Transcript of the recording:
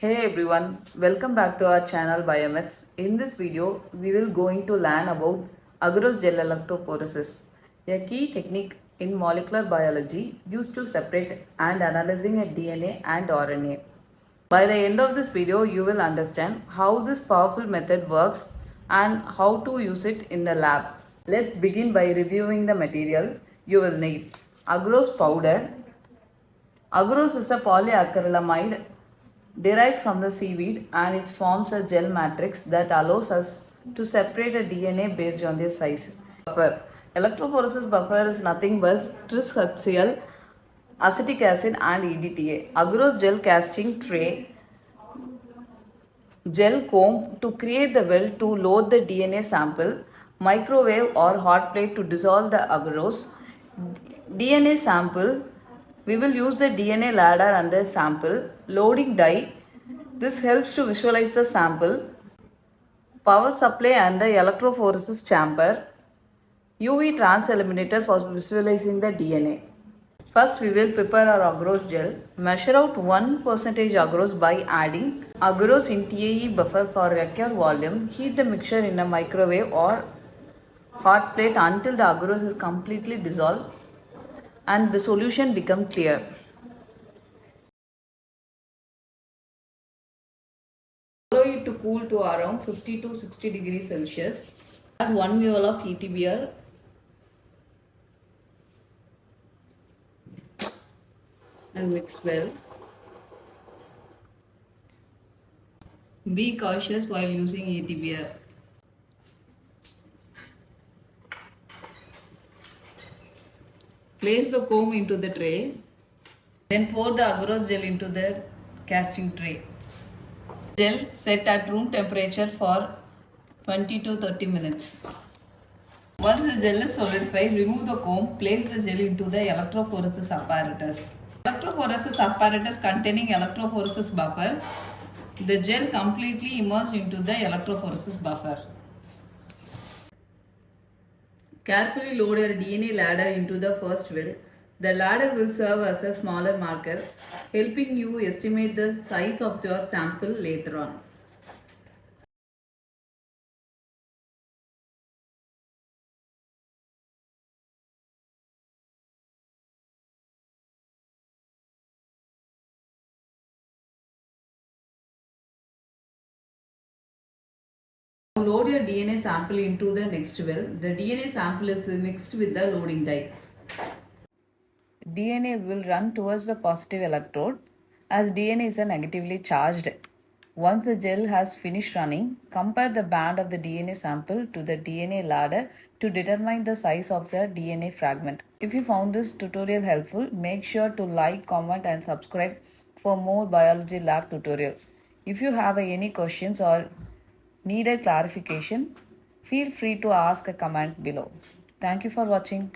Hey everyone, welcome back to our channel Biomax. In this video, we will going to learn about Agarose gel electrophoresis, a key technique in molecular biology used to separate and analyzing a DNA and RNA. By the end of this video, you will understand how this powerful method works and how to use it in the lab. Let's begin by reviewing the material. You will need agarose powder. Agarose is a polyacrylamide derived from the seaweed, and it forms a gel matrix that allows us to separate a DNA based on their size. Buffer. Electrophoresis buffer is nothing but tris HCl, acetic acid and EDTA. Agarose gel casting tray, gel comb to create the well to load the DNA sample, microwave or hot plate to dissolve the agarose. DNA sample, we will use the DNA ladder and the sample. Loading die, this helps to visualize the sample. Power supply and the electrophoresis chamber. UV trans eliminator for visualizing the DNA. First, we will prepare our agarose gel. Measure out 1% agarose by adding agarose in TAE buffer for required volume. Heat the mixture in a microwave or hot plate until the agarose is completely dissolved and the solution becomes clear. Allow it to cool to around 50 to 60 degrees Celsius. Add 1 ml of ETBR and mix well. Be cautious while using ETBR. Place the comb into the tray. Then pour the agarose gel into the casting tray. Gel set at room temperature for 20 to 30 minutes. Once the gel is solidified, remove the comb, place the gel into the electrophoresis apparatus. Electrophoresis apparatus containing electrophoresis buffer. The gel completely immersed into the electrophoresis buffer. Carefully load your DNA ladder into the first well. The ladder will serve as a smaller marker, helping you estimate the size of your sample later on. Now load your DNA sample into the next well. The DNA sample is mixed with the loading die. DNA will run towards the positive electrode as DNA is a negatively charged. Once the gel has finished running, compare the band of the DNA sample to the DNA ladder to determine the size of the DNA fragment. If you found this tutorial helpful, make sure to like, comment and subscribe for more biology lab tutorial. If you have any questions or needed clarification, feel free to ask a comment below. Thank you for watching.